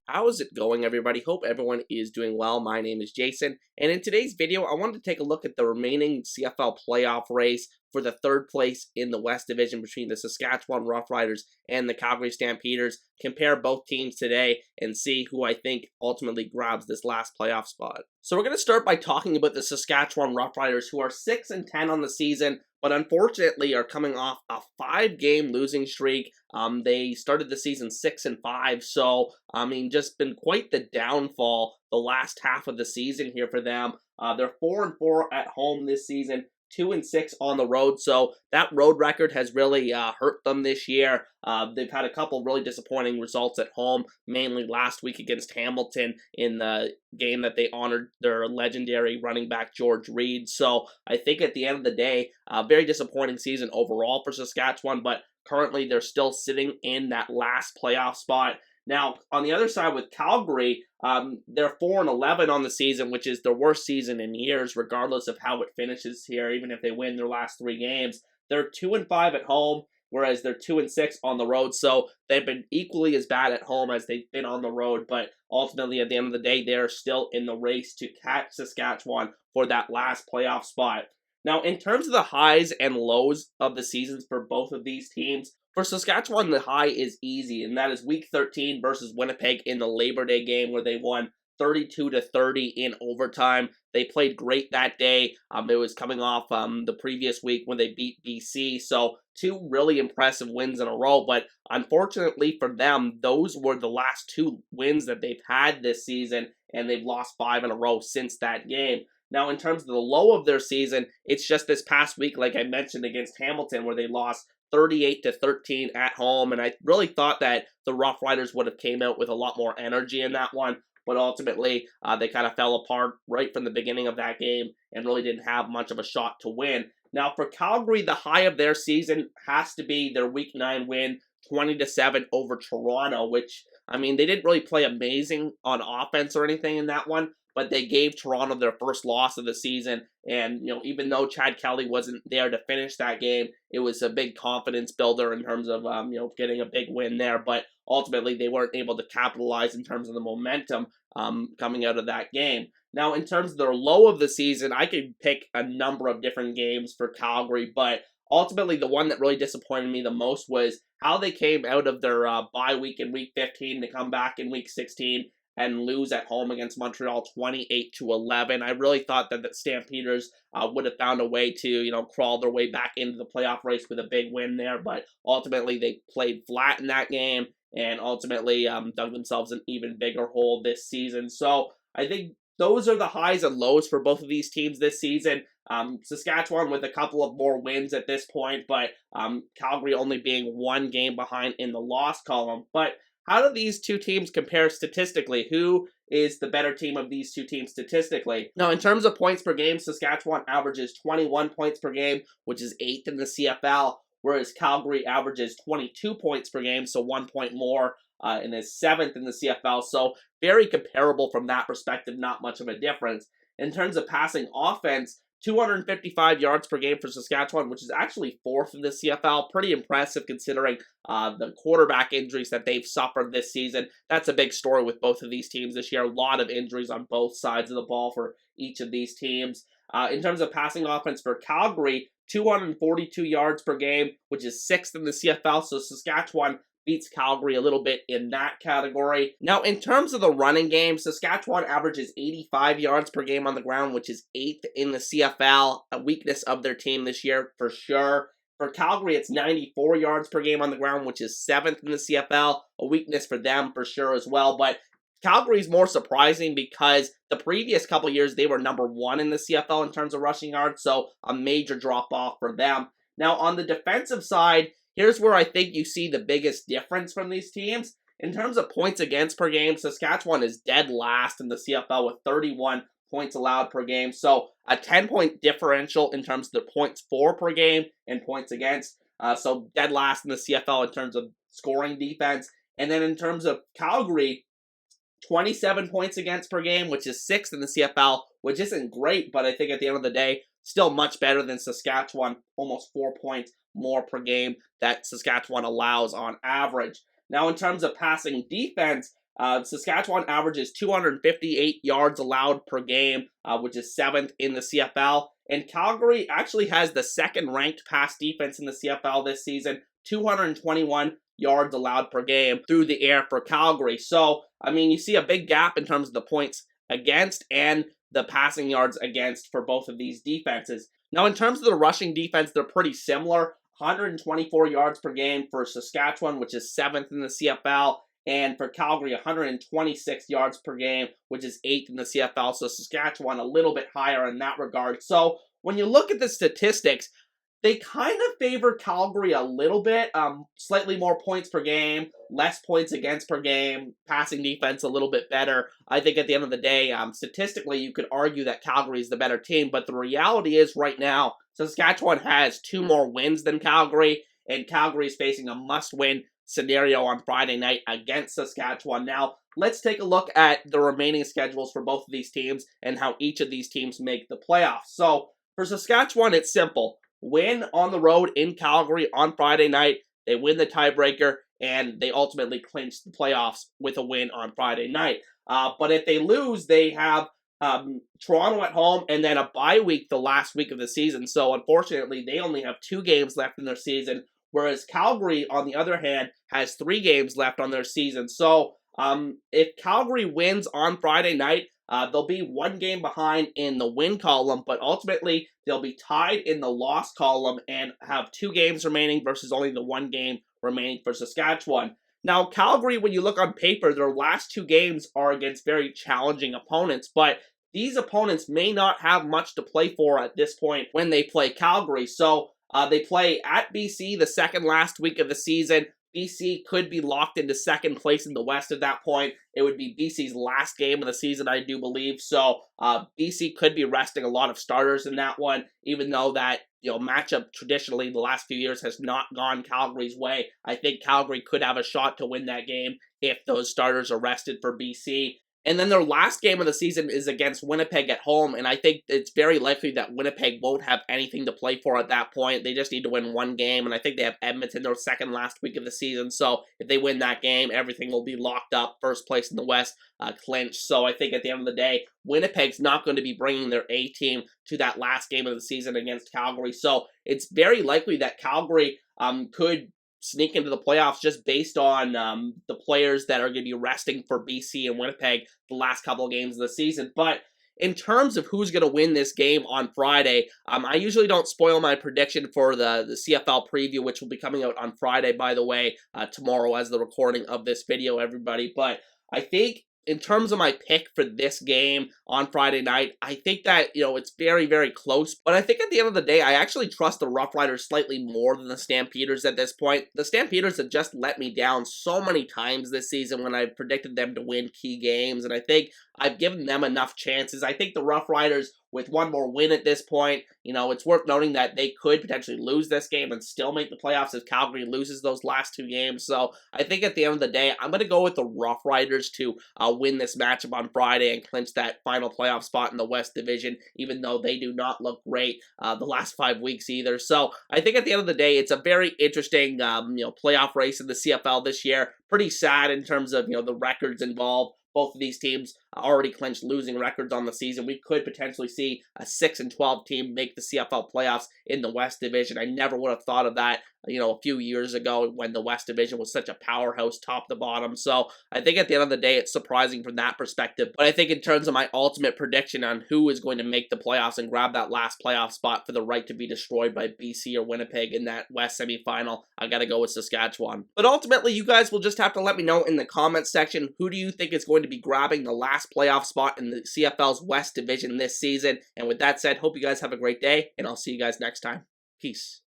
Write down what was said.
How's it going, everybody? Hope everyone is doing well. My name is Jason, and in today's video, I wanted to take a look at the remaining CFL playoff race for the third place in the West Division between the Saskatchewan Roughriders and the Calgary Stampeders, compare both teams today, and see who I think ultimately grabs this last playoff spot. So we're going to start by talking about the Saskatchewan Roughriders, who are 6-10 on the season, but unfortunately are coming off a 5-game losing streak. They started the season 6-5, so just been quite the downfall the last half of the season here for them. They're 4-4 at home this season, 2-6 on the road, so that road record has really hurt them this year. They've had a couple really disappointing results at home, mainly last week against Hamilton in the game that they honored their legendary running back George Reed. So I think at the end of the day, very disappointing season overall for Saskatchewan, but currently they're still sitting in that last playoff spot. Now, on the other side with Calgary, they're 4-11 on the season, which is their worst season in years, regardless of how it finishes here, even if they win their last 3 games. They're 2-5 at home, whereas they're 2-6 on the road, so they've been equally as bad at home as they've been on the road, but ultimately, at the end of the day, they're still in the race to catch Saskatchewan for that last playoff spot. Now, in terms of the highs and lows of the seasons for both of these teams, for Saskatchewan, the high is easy, and that is Week 13 versus Winnipeg in the Labor Day game where they won 32-30 in overtime. They played great that day. It was coming off the previous week when they beat BC, so 2 really impressive wins in a row, but unfortunately for them, those were the last 2 wins that they've had this season, and they've lost 5 in a row since that game. Now, in terms of the low of their season, it's just this past week, like I mentioned, against Hamilton, where they lost 38-13 at home, and I really thought that the Rough Riders would have came out with a lot more energy in that one, but ultimately they kind of fell apart right from the beginning of that game and really didn't have much of a shot to win. Now, for Calgary, the high of their season has to be their Week 9 win, 20-7 over Toronto, which, they didn't really play amazing on offense or anything in that one, but they gave Toronto their first loss of the season, and, even though Chad Kelly wasn't there to finish that game, it was a big confidence builder in terms of, getting a big win there, but ultimately they weren't able to capitalize in terms of the momentum coming out of that game. Now, in terms of their low of the season, I could pick a number of different games for Calgary, but ultimately the one that really disappointed me the most was how they came out of their bye week in Week 15 to come back in Week 16 and lose at home against Montreal 28-11. I really thought that the Stampeders would have found a way to, crawl their way back into the playoff race with a big win there, but ultimately they played flat in that game and ultimately dug themselves an even bigger hole this season. So I think those are the highs and lows for both of these teams this season. Saskatchewan with a couple of more wins at this point, but Calgary only being 1 game behind in the loss column. But how do these two teams compare statistically? Who is the better team of these two teams statistically? Now, in terms of points per game, Saskatchewan averages 21 points per game, which is 8th in the CFL, whereas Calgary averages 22 points per game, so 1 point more, and is 7th in the CFL. So very comparable from that perspective, not much of a difference. In terms of passing offense, 255 yards per game for Saskatchewan, which is actually 4th in the CFL. Pretty impressive considering the quarterback injuries that they've suffered this season. That's a big story with both of these teams this year. A lot of injuries on both sides of the ball for each of these teams. In terms of passing offense for Calgary, 242 yards per game, which is 6th in the CFL. So Saskatchewan beats Calgary a little bit in that category. Now, in terms of the running game, Saskatchewan averages 85 yards per game on the ground, which is 8th in the CFL, a weakness of their team this year for sure. For Calgary, it's 94 yards per game on the ground, which is 7th in the CFL, a weakness for them for sure as well. But Calgary's more surprising because the previous couple years, they were number 1 in the CFL in terms of rushing yards, so a major drop-off for them. Now, on the defensive side, here's where I think you see the biggest difference from these teams. In terms of points against per game, Saskatchewan is dead last in the CFL with 31 points allowed per game. So a 10-point differential in terms of the points for per game and points against. So dead last in the CFL in terms of scoring defense. And then in terms of Calgary, 27 points against per game, which is 6th in the CFL, which isn't great, but I think at the end of the day, still much better than Saskatchewan, almost 4 points more per game that Saskatchewan allows on average. Now, in terms of passing defense, Saskatchewan averages 258 yards allowed per game, which is 7th in the CFL. And Calgary actually has the second-ranked pass defense in the CFL this season, 221 yards allowed per game through the air for Calgary. So, I mean, you see a big gap in terms of the points against and the passing yards against for both of these defenses. Now, in terms of the rushing defense, they're pretty similar. 124 yards per game for Saskatchewan, which is 7th in the CFL. And for Calgary, 126 yards per game, which is 8th in the CFL. So Saskatchewan a little bit higher in that regard. So when you look at the statistics, they kind of favor Calgary a little bit. Slightly more points per game, less points against per game, passing defense a little bit better. I think at the end of the day, statistically, you could argue that Calgary is the better team. But the reality is right now, Saskatchewan has 2 more wins than Calgary. And Calgary is facing a must-win scenario on Friday night against Saskatchewan. Now, let's take a look at the remaining schedules for both of these teams and how each of these teams make the playoffs. So, for Saskatchewan, it's simple. Win on the road in Calgary on Friday night. They win the tiebreaker, and they ultimately clinch the playoffs with a win on Friday night. But if they lose, they have Toronto at home and then a bye week the last week of the season. So, unfortunately, they only have 2 games left in their season, whereas Calgary, on the other hand, has 3 games left on their season. So, if Calgary wins on Friday night, they'll be 1 game behind in the win column, but ultimately they'll be tied in the loss column and have 2 games remaining versus only the 1 game remaining for Saskatchewan. Now, Calgary, when you look on paper, their last 2 games are against very challenging opponents, but these opponents may not have much to play for at this point when they play Calgary. So, they play at BC the second last week of the season. BC could be locked into second place in the West at that point. It would be BC's last game of the season, I do believe. So BC could be resting a lot of starters in that one, even though that matchup traditionally the last few years has not gone Calgary's way. I think Calgary could have a shot to win that game if those starters are rested for BC. And then their last game of the season is against Winnipeg at home, and I think it's very likely that Winnipeg won't have anything to play for at that point. They just need to win 1 game, and I think they have Edmonton their second last week of the season, so if they win that game, everything will be locked up, first place in the West, clinched. So I think at the end of the day, Winnipeg's not going to be bringing their A-team to that last game of the season against Calgary, so it's very likely that Calgary could sneak into the playoffs just based on the players that are going to be resting for BC and Winnipeg the last couple of games of the season. But in terms of who's going to win this game on Friday, I usually don't spoil my prediction for the CFL preview, which will be coming out on Friday, by the way, tomorrow as the recording of this video, everybody. But I think in terms of my pick for this game on Friday night, I think that, it's very, very close. But I think at the end of the day, I actually trust the Roughriders slightly more than the Stampeders at this point. The Stampeders have just let me down so many times this season when I predicted them to win key games, and I think I've given them enough chances. I think the Roughriders, with 1 more win at this point, it's worth noting that they could potentially lose this game and still make the playoffs if Calgary loses those last 2 games. So I think at the end of the day, I'm going to go with the Roughriders to win this matchup on Friday and clinch that final playoff spot in the West Division, even though they do not look great the last 5 weeks either. So I think at the end of the day, it's a very interesting playoff race in the CFL this year. Pretty sad in terms of the records involved. Both of these teams already clinched losing records on the season. We could potentially see a 6-12 team make the CFL playoffs in the West Division. I never would have thought of that, a few years ago when the West Division was such a powerhouse top to bottom. So I think at the end of the day, it's surprising from that perspective. But I think in terms of my ultimate prediction on who is going to make the playoffs and grab that last playoff spot for the right to be destroyed by BC or Winnipeg in that West semifinal, I got to go with Saskatchewan. But ultimately, you guys will just have to let me know in the comments section, who do you think is going to be grabbing the last playoff spot in the CFL's West Division this season? And with that said, hope you guys have a great day, and I'll see you guys next time. Peace.